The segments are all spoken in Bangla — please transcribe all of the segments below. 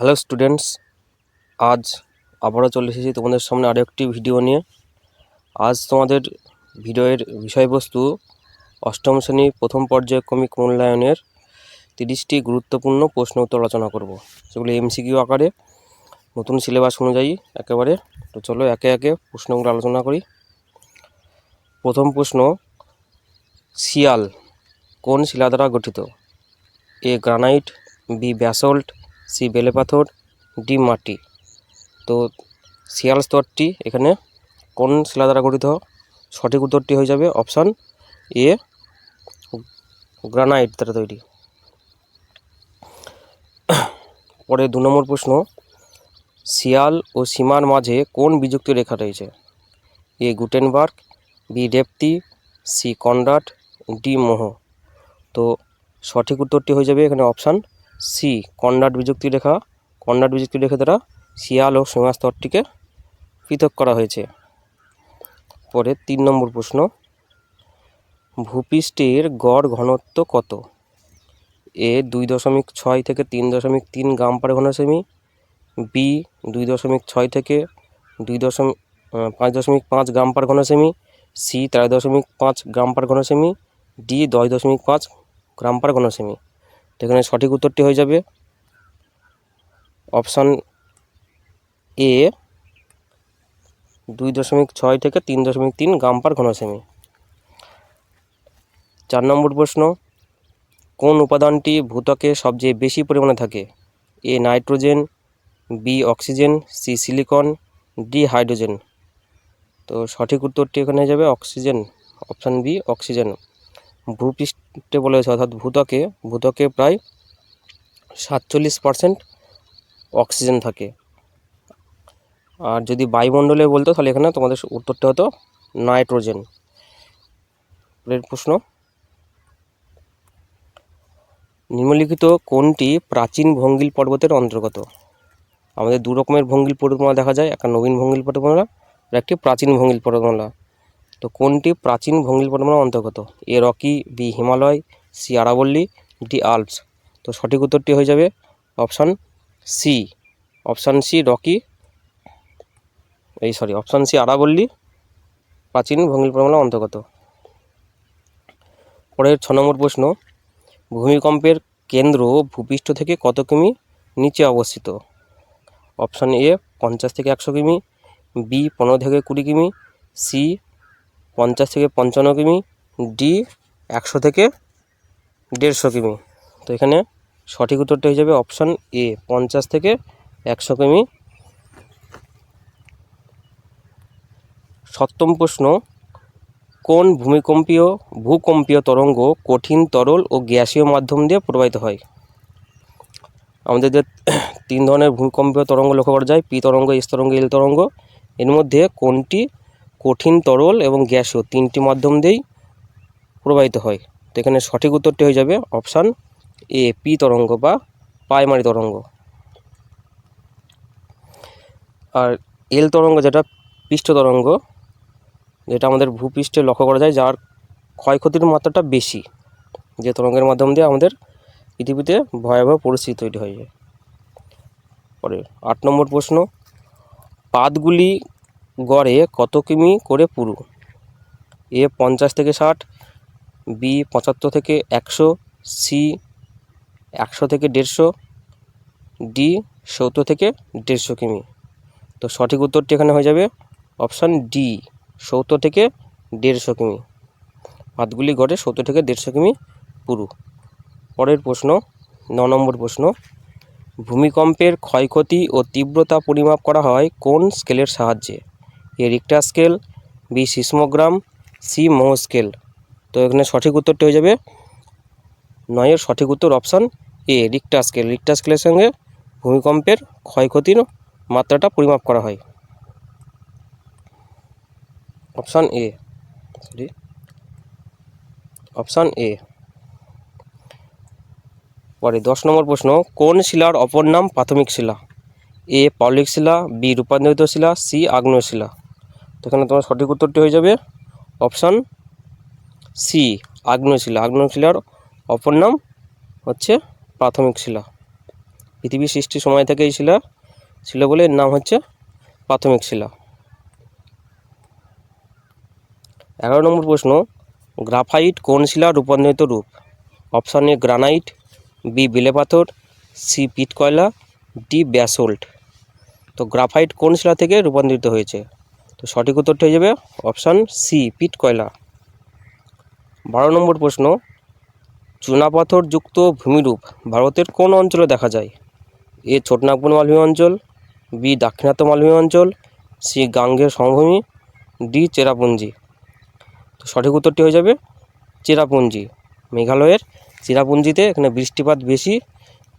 হ্যালো স্টুডেন্টস, আজ আবারও চলে এসেছি তোমাদের সামনে আরও একটি ভিডিও নিয়ে। আজ তোমাদের ভিডিওর বিষয়বস্তু অষ্টম শ্রেণী প্রথম পর্যায়ক্রমিক মূল্যায়নের 30টি গুরুত্বপূর্ণ প্রশ্ন উত্তর আলোচনা করব, সেগুলি এমসিকিউ আকারে নতুন সিলেবাস অনুযায়ী একেবারে। তো চলো একে একে প্রশ্নগুলো আলোচনা করি। প্রথম প্রশ্ন, শিয়াল কোন শিলা দ্বারা গঠিত? এ গ্রানাইট, বি ব্যাসল্ট, সি বেলে পাথর, ডি মাটি। তো শিয়াল স্তরটি এখানে কোন শিলা দ্বারা গঠিত? সঠিক উত্তরটি হয়ে যাবে অপশান এ, গ্রানাইট দ্বারা তৈরি। পরে 2 নম্বর প্রশ্ন, শিয়াল ও সীমার মাঝে কোন বিযুক্ত রেখা রয়েছে? A Gutenberg, B Repetti, C Conrad, D Moho. তো সঠিক উত্তরটি হয়ে যাবে এখানে অপশান সি, কনরাড বিযুক্তি রেখা। কনরাড বিযুক্তি রেখা দ্বারা শিয়াল ও সীমা স্তরটিকে পৃথক করা হয়েছে। পরে 3 নম্বর প্রশ্ন, ভূপৃষ্ঠের গড় ঘনত্ব কত? এ 2.6 থেকে 3.3 গ্রাম পার ঘন সেমি, বি 2.6 থেকে 5.5 গ্রাম পার ঘন সেমি, সি 3.5 গ্রাম পার ঘন সেমি, ডি 10.5 গ্রাম পার ঘন সেমি। তো এখানে সঠিক উত্তরটি হয়ে যাবে অপশান এ, 2.6 থেকে 3.3 গ্রাম পার ঘন সেমি। 4 নম্বর প্রশ্ন, কোন উপাদানটি ভূত্বকে সবচেয়ে বেশি পরিমাণে থাকে? A nitrogen, B oxygen, C silicon, D hydrogen. তো সঠিক উত্তরটি এখানে হয়ে যাবে অক্সিজেন, অপশান বি অক্সিজেন। ভূপৃষ্ঠে বলেছে অর্থাৎ ভূত্বকে প্রায় 47% অক্সিজেন থাকে। আর যদি বায়ুমণ্ডলে বলতো তাহলে এখানে তোমাদের উত্তরটা হতো নাইট্রোজেন। পরের প্রশ্ন, নিম্নলিখিত কোনটি প্রাচীন ভঙ্গিল পর্বতের অন্তর্গত? আমাদের 2 রকমের ভঙ্গিল পর্বতমালা দেখা যায়, একটা নবীন ভঙ্গিল পর্বতমালা আর একটি প্রাচীন ভঙ্গিল পর্বতমালা। তো কোনটি প্রাচীন ভঙ্গিল পর্বতমালার অন্তর্গত? A Rocky, B Himalaya, C আরাবল্লী, ডি আল্পস। তো সঠিক উত্তরটি হয়ে যাবে option C, option C Rocky, option C আরাবল্লী প্রাচীন ভঙ্গিল পর্বতমালার অন্তর্গত। পরের 6 নম্বর প্রশ্ন, ভূমিকম্পের কেন্দ্র ভূপৃষ্ঠ থেকে কত কিমি নিচে অবস্থিত? অপশান এ 50 থেকে 100 কিমি, বি 15 থেকে 20 কিমি, সি 50 থেকে 55 কিমি, ডি 100 থেকে 150 কিমি। তো এখানে সঠিক উত্তরটা হয়ে যাবে অপশান এ, 50 থেকে 100 কিমি। 7ম প্রশ্ন, কোন ভূকম্পীয় তরঙ্গ কঠিন, তরল ও গ্যাসীয় মাধ্যম দিয়ে প্রবাহিত হয়? আমাদের যে 3 ধরনের ভূকম্পীয় তরঙ্গ লক্ষ্য করা যায়, পি তরঙ্গ, এস তরঙ্গ, এল তরঙ্গ। এর মধ্যে কোনটি কঠিন, তরল এবং গ্যাসীয় 3টি মাধ্যম দিয়েই প্রবাহিত হয়? তো এখানে সঠিক উত্তরটি হয়ে যাবে অপশান এ, পি তরঙ্গ বা প্রাইমারি তরঙ্গ। আর এল তরঙ্গ যেটা পৃষ্ঠ তরঙ্গ, যেটা আমাদের ভূপৃষ্ঠে লক্ষ্য করা যায়, যার ক্ষয়ক্ষতির মাত্রাটা বেশি, যে তরঙ্গের মাধ্যম দিয়ে আমাদের পৃথিবীতে ভয়াবহ পরিস্থিতি তৈরি হয়ে যায়। পরে 8 নম্বর প্রশ্ন, পাতগুলি গড়ে কত কিমি করে পুরু? এ 50 থেকে 60, বি 75 থেকে 100, সি 100 থেকে 150, ডি 70 থেকে 150 কিমি। তো সঠিক উত্তরটি এখানে হয়ে যাবে অপশান ডি, 70 থেকে 150 কিমি। পাতগুলি গড়ে 70 থেকে 150 কিমি পুরু। পরের প্রশ্ন 9 নম্বর প্রশ্ন, ভূমিকম্পের ক্ষয়ক্ষতি ও তীব্রতা পরিমাপ করা হয় কোন স্কেলের সাহায্যে? A Richter scale, B seismogram, C Moho scale. তো এখানে সঠিক উত্তরটি হয়ে যাবে 9-এর সঠিক উত্তর option A, Richter scale. Richter স্কেলের সঙ্গে ভূমিকম্পের ক্ষয়ক্ষতির মাত্রাটা পরিমাপ করা হয়। Option A, option A. পরে 10 নম্বর প্রশ্ন, কোন শিলার অপর নাম প্রাথমিক শিলা? এ পাললিক শিলা, বি রূপান্তরিত শিলা, সি আগ্নেয় শিলা। তো এখানে তোমার সঠিক উত্তরটি হয়ে যাবে অপশান সি, আগ্নেয় শিলা। আগ্নেয় শিলার অপর নাম হচ্ছে প্রাথমিক শিলা। পৃথিবীর সৃষ্টির সময় থেকে এই শিলা ছিল বলে এর নাম হচ্ছে প্রাথমিক শিলা। 11 নম্বর প্রশ্ন, গ্রাফাইট কোন শিলার রূপান্তরিত রূপ? অপশান এ গ্রানাইট, বি বেলে পাথর, সি পিট কয়লা, ডি ব্যাসল্ট। তো গ্রাফাইট কোন শিলা থেকে রূপান্তরিত হয়েছে? তো সঠিক উত্তরটি হয়ে যাবে অপশান সি পিট কয়লা। 12 নম্বর প্রশ্ন, চুনাপাথর যুক্ত ভূমিরূপ ভারতের কোন অঞ্চলে দেখা যায়? এ ছোটনাগপুর মালভূমি অঞ্চল, বি দাক্ষিণাত্য মালভূমি অঞ্চল, সি গাঙ্গেয় সমভূমি, ডি চেরাপুঞ্জি। তো সঠিক উত্তরটি হয়ে যাবে চেরাপুঞ্জি। মেঘালয়ের চেরাপুঞ্জিতে এখানে বৃষ্টিপাত বেশি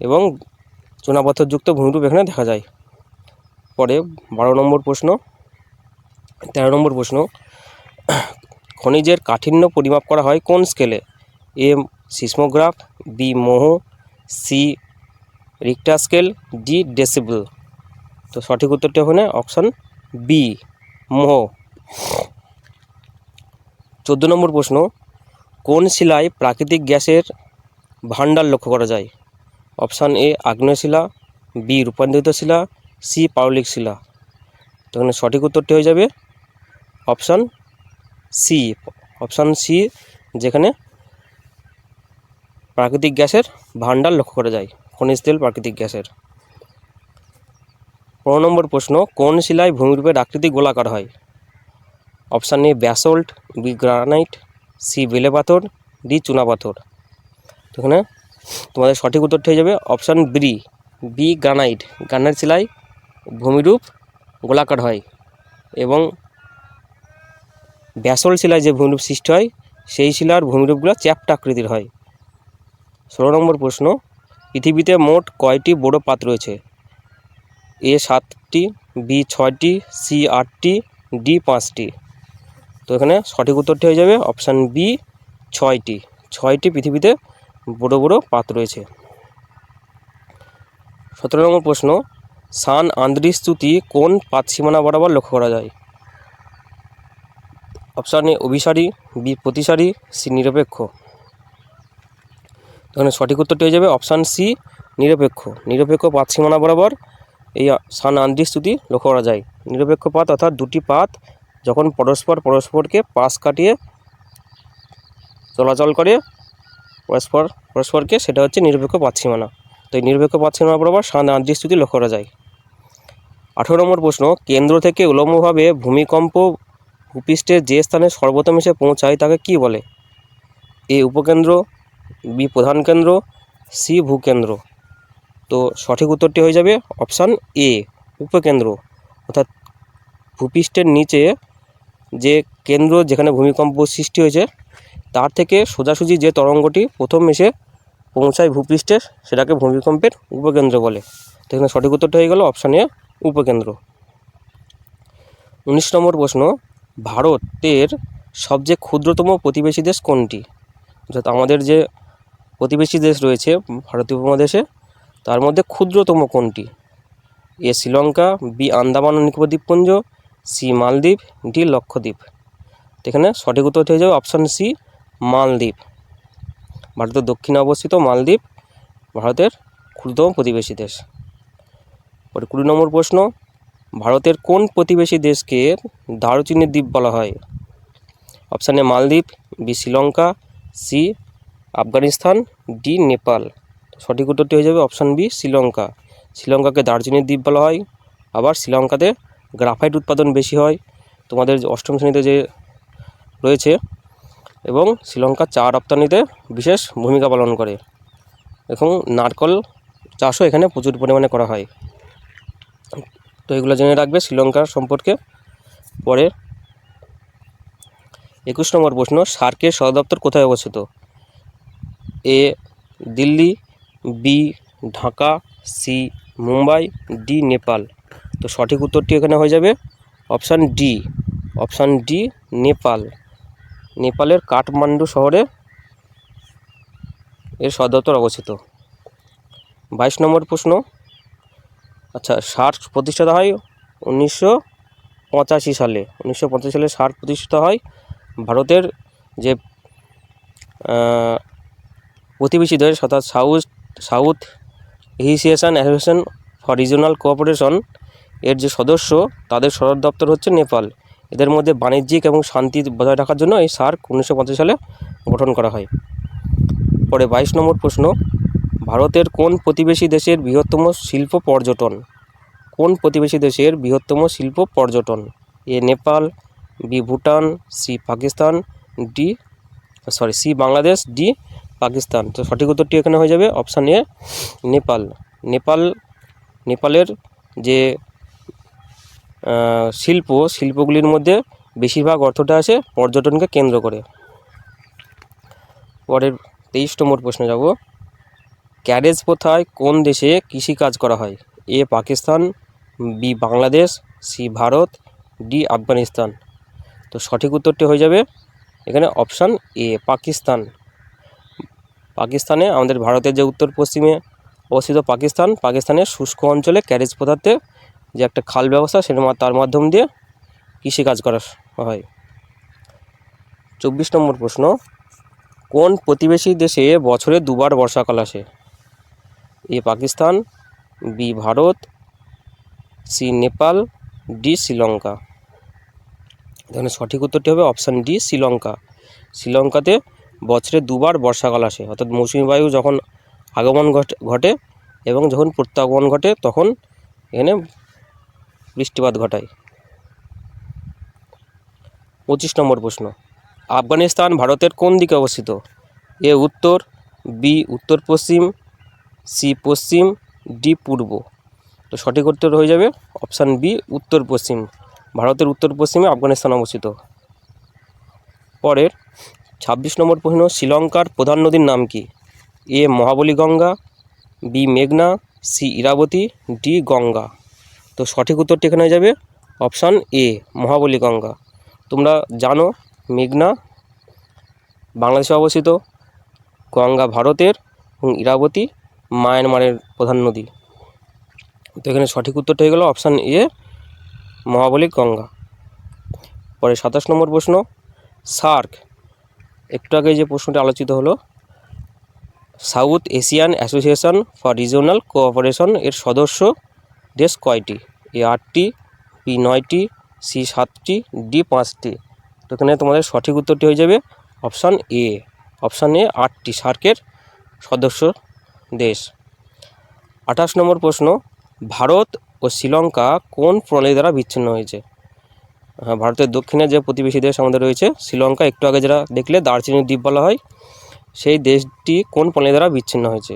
এবং চুনাপাথরযুক্ত ভূমিরূপ এখানে দেখা যায়। পরে 13 নম্বর প্রশ্ন, খনিজের কাঠিন্য পরিমাপ করা হয় কোন স্কেলে? A seismograph, B Mohs, C Richter scale, D decibel. তো সঠিক উত্তরটি ওখানে অপশান বি মোহ। 14 নম্বর প্রশ্ন, কোন শিলায় প্রাকৃতিক গ্যাসের ভাণ্ডার লক্ষ্য করা যায়? অপশান এ আগ্নেয় শিলা, বি রূপান্তরিত শিলা, সি পাললিক শিলা। তো এখানে সঠিক উত্তরটি হয়ে যাবে অপশান সি, যেখানে প্রাকৃতিক গ্যাসের ভাণ্ডার লক্ষ্য করা যায়, খনিজ তেল প্রাকৃতিক গ্যাসের। 15 নম্বর প্রশ্ন, কোন শিলায় ভূমিরূপের আকৃতি গোলাকার হয়? Option A basalt, B granite, C বেলে পাথর, ডি চুনাপাথর। তো এখানে তোমাদের সঠিক উত্তরটি হয়ে যাবে অপশান বি গ্রানাইট। গ্রানাইট শিলায় ভূমিরূপ গোলাকার হয় এবং ব্যাসল্ট শিলায় যে ভূমিরূপ সৃষ্টি হয় সেই শিলার ভূমিরূপগুলো চ্যাপ্টা আকৃতির হয়। 16 নম্বর প্রশ্ন, পৃথিবীতে মোট কয়টি বড় পাত রয়েছে? এ 7টি, বি 6টি, সি 8টি, ডি 5টি। তো এখানে সঠিক উত্তরটি হয়ে যাবে অপশান বি 6টি পৃথিবীতে বড় বড় পাত রয়েছে। 17 নম্বর প্রশ্ন, সান আন্দ্রিস চ্যুতি কোন পাত সীমানা বরাবর লক্ষ্য করা যায়? অপশান এ অভিসারী, বি প্রতিসারী, সি নিরপেক্ষ। এখানে সঠিক উত্তরটি হয়ে যাবে অপশান সি নিরপেক্ষ পাত সীমানা বরাবর এই সান আন্দ্রিস চ্যুতি লক্ষ্য করা যায়। নিরপেক্ষ পাত অর্থাৎ দুটি পাত যখন পরস্পরকে পাশ কাটিয়ে চলাচল করে পরস্পরকে, সেটা হচ্ছে নিরপেক্ষ পাত সীমানা। তো এই নিরপেক্ষ পাত সীমানা বরাবর সান আন্দ্রিস চ্যুতি লক্ষ্য করা যায়। 18 নম্বর প্রশ্ন, কেন্দ্র থেকে উলম্বভাবে ভূমিকম্প ভূপৃষ্ঠের যে স্থানে সর্বপ্রথম এসে পৌঁছায় তাকে কি বলে? এ উপকেন্দ্র, বি প্রধান কেন্দ্র, সি ভূকেন্দ্র। তো সঠিক উত্তরটি হয়ে যাবে অপশান এ উপকেন্দ্র। অর্থাৎ ভূপৃষ্ঠের নিচে যে কেন্দ্র যেখানে ভূমিকম্প সৃষ্টি হয়েছে তার থেকে সোজাসুজি যে তরঙ্গটি প্রথম এসে পৌঁছায় ভূপৃষ্ঠে সেটাকে ভূমিকম্পের উপকেন্দ্র বলে। তো এখানে সঠিক উত্তরটা হয়ে গেল অপশান এ উপকেন্দ্র। 19 নম্বর প্রশ্ন, ভারতের সবচেয়ে ক্ষুদ্রতম প্রতিবেশী দেশ কোনটি? অর্থাৎ আমাদের যে প্রতিবেশী দেশ রয়েছে ভারতীয় উপমহাদেশে তার মধ্যে ক্ষুদ্রতম কোনটি? এ শ্রীলঙ্কা, বি আন্দামান ও নিকোবর দ্বীপপুঞ্জ, সি মালদ্বীপ, ডি লক্ষদ্বীপ। এখানে সঠিক উত্তর হয়ে যাবে অপশান সি মালদ্বীপ। ভারতের দক্ষিণে অবস্থিত মালদ্বীপ ভারতের ক্ষুদ্রতম প্রতিবেশী দেশ। পরে 20 নম্বর প্রশ্ন, ভারতের কোন প্রতিবেশী দেশকে দারুচিনি দ্বীপ বলা হয়? Option A Maldives, B Sri Lanka, C Afghanistan, D Nepal. সঠিক উত্তরটি হয়ে যাবে অপশান বি শ্রীলঙ্কাকে দারুচিনির দ্বীপ বলা হয়। আবার শ্রীলঙ্কাতে গ্রাফাইট উৎপাদন বেশি হয় তোমাদের অষ্টম শ্রেণীতে যে রয়েছে, এবং শ্রীলঙ্কা চা রপ্তানিতে বিশেষ ভূমিকা পালন করে এবং নারকেল চাষও এখানে প্রচুর পরিমাণে করা হয়। তো এগুলো জেনে রাখবে শ্রীলঙ্কার সম্পর্কে। পরে 21 নম্বর প্রশ্ন, সার্কের সদর দপ্তর কোথায় অবস্থিত? A Delhi, B Dhaka, C Mumbai, D Nepal. তো সঠিক উত্তরটি এখানে হয়ে যাবে অপশান ডি নেপালের কাঠমান্ডু শহরে এর সদর দপ্তর অবস্থিত। 22 নম্বর প্রশ্ন, আচ্ছা সার্ক প্রতিষ্ঠা হয় 1985 সালে। 1985 সালে সার্ক প্রতিষ্ঠিত হয়। ভারতের যে প্রতিবেশী দেশ অর্থাৎ south association for regional cooperation এর যে সদস্য তাদের সদর দপ্তর হচ্ছে নেপাল। এদের মধ্যে বাণিজ্যিক এবং শান্তি বজায় রাখার জন্য এই সার্ক 1950 সালে গঠন করা হয়। পরে 22 নম্বর প্রশ্ন, ভারতের কোন প্রতিবেশী দেশের বৃহত্তম শিল্প পর্যটন? কোন প্রতিবেশী দেশের বৃহত্তম শিল্প পর্যটন? A Nepal, B Bhutan, C Bangladesh, D Pakistan. তো সঠিক উত্তরটি এখানে হয়ে যাবে অপশান এ নেপাল। নেপালের যে শিল্পগুলির মধ্যে বেশিরভাগ অর্থটা আসে পর্যটনকে কেন্দ্র করে। পরের 23 নম্বর প্রশ্নে যাব, ক্যারেজ প্রথায় কোন দেশে কৃষিকাজ করা হয়? A Pakistan, B Bangladesh, C Bharat, D Afghanistan. তো সঠিক উত্তরটি হয়ে যাবে এখানে অপশান এ পাকিস্তান। পাকিস্তানে, আমাদের ভারতের যে উত্তর পশ্চিমে অবস্থিত পাকিস্তানের শুষ্ক অঞ্চলে ক্যারেজ প্রথাতে যে একটা খাল ব্যবস্থা তার মাধ্যম দিয়ে কৃষিকাজ করা হয়। 24 নম্বর প্রশ্ন, কোন প্রতিবেশী দেশে বছরে দুবার বর্ষাকাল আসে? A Pakistan, B Bharat, C Nepal, D Sri Lanka. এখানে সঠিক উত্তরটি হবে অপশান ডি শ্রীলঙ্কা। শ্রীলঙ্কাতে বছরে দুবার বর্ষাকাল আসে, অর্থাৎ মৌসুমী বায়ু যখন আগমন ঘটে এবং যখন প্রত্যাগমন ঘটে তখন এখানে বৃষ্টিপাত ঘটায়। 25 নম্বর প্রশ্ন, আফগানিস্তান ভারতের কোন দিকে অবস্থিত? এ উত্তর, বি উত্তর পশ্চিম, সি পশ্চিম, ডি পূর্ব। তো সঠিক উত্তর হয়ে যাবে অপশান বি উত্তর পশ্চিম। ভারতের উত্তর পশ্চিমে আফগানিস্তান অবস্থিত। পরের 26 নম্বর প্রশ্ন, শ্রীলঙ্কার প্রধান নদীর নাম কি? এ মহাবলী গঙ্গা, বি মেঘনা, সি ইরাবতী, ডি গঙ্গা। তো সঠিক উত্তরটি এখানে হয়ে যাবে অপশান এ মহাবলী গঙ্গা। তোমরা জানো মেঘনা বাংলাদেশে অবস্থিত, গঙ্গা ভারতের এবং ইরাবতী মায়ানমারের প্রধান নদী। তো এখানে সঠিক উত্তরটা হয়ে গেল অপশান এ মহাবলী গঙ্গা। পরে 27 নম্বর প্রশ্ন, সার্ক, একটু আগে যে প্রশ্নটি আলোচিত হলো, south Asian association for regional cooperation এর সদস্য দেশ কয়টি? এ 8টি, বি 9টি, সি 7টি, ডি 5টি। তো এখানে তোমাদের সঠিক উত্তরটি হয়ে যাবে অপশান এ 8টি সার্কের সদস্য দেশ। 28 নম্বর প্রশ্ন, ভারত ও শ্রীলঙ্কা কোন প্রণালী দ্বারা বিচ্ছিন্ন হয়েছে? হ্যাঁ, ভারতের দক্ষিণে যে প্রতিবেশী দেশ আমাদের রয়েছে শ্রীলঙ্কা, একটু আগে যারা দেখলে দার্জিলিং দ্বীপ বলা হয়, সেই দেশটি কোন প্রণালী দ্বারা বিচ্ছিন্ন হয়েছে?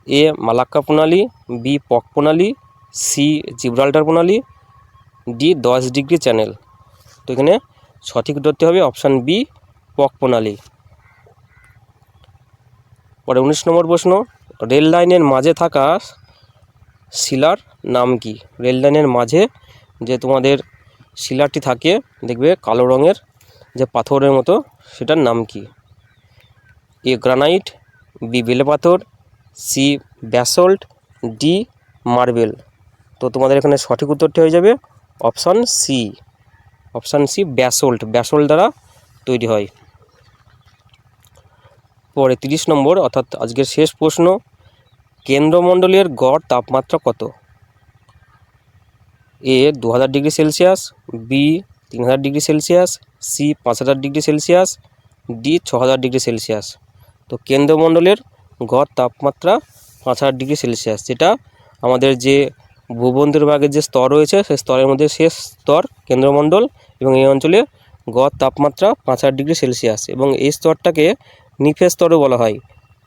এ মালাক্কা প্রণালী, বি পক প্রণালী, সি জিব্রাল্টার প্রণালী, ডি 10 ডিগ্রি চ্যানেল। তো এখানে সঠিক উত্তরটি হবে অপশান বি পক প্রণালী। পরে 19 নম্বর প্রশ্ন, রেল লাইনের মাঝে থাকা শিলার নাম কি? রেল লাইনের মাঝে যে তোমাদের শিলাটি থাকে দেখবে কালো রঙের যে পাথরের মতো, সেটার নাম কি? এ গ্রানাইট, বি বেলে পাথর, সি ব্যাসল্ট, ডি মার্বেল। তো তোমাদের এখানে সঠিক উত্তরটি হয়ে যাবে অপশান সি ব্যাসল্ট দ্বারা তৈরি হয়। পরে 30 নম্বর অর্থাৎ আজকের শেষ প্রশ্ন, কেন্দ্রমণ্ডলের গড় তাপমাত্রা কত? A 2000 degree Celsius, B 3000 degree Celsius, C 5000 degree Celsius, D 6000 degree Celsius. তো কেন্দ্রমণ্ডলের গড় তাপমাত্রা 5000 ডিগ্রি সেলসিয়াস, যেটা আমাদের যে ভূমধ্যভাগের যে স্তর রয়েছে সেই স্তরের মধ্যে শেষ স্তর কেন্দ্রমণ্ডল, এবং এই অঞ্চলে গড় তাপমাত্রা 5000 ডিগ্রি সেলসিয়াস। এবং এই স্তরটাকে নিফে স্তরও বলা হয়।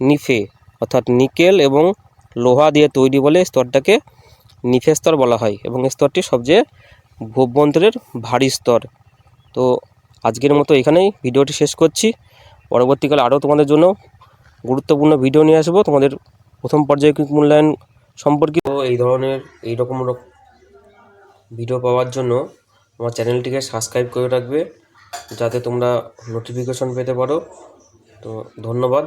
নিফে অর্থাৎ নিকেল এবং লোহা দিয়ে তৈরি বলে স্তরটাকে নিফে স্তর বলা হয়, এবং এই স্তরটি সবচেয়ে ভূমধ্যরের ভারী স্তর। তো আজকের মতো এখানেই ভিডিওটি শেষ করছি। পরবর্তীকালে আরও তোমাদের জন্য গুরুত্বপূর্ণ ভিডিও নিয়ে আসবো তোমাদের প্রথম পর্যায়ক্রমিক মূল্যায়ন সম্পর্কিত। এই রকম ভিডিও পাওয়ার জন্য আমার চ্যানেলটিকে সাবস্ক্রাইব করে রাখবে, যাতে তোমরা নোটিফিকেশন পেতে পারো। তো ধন্যবাদ।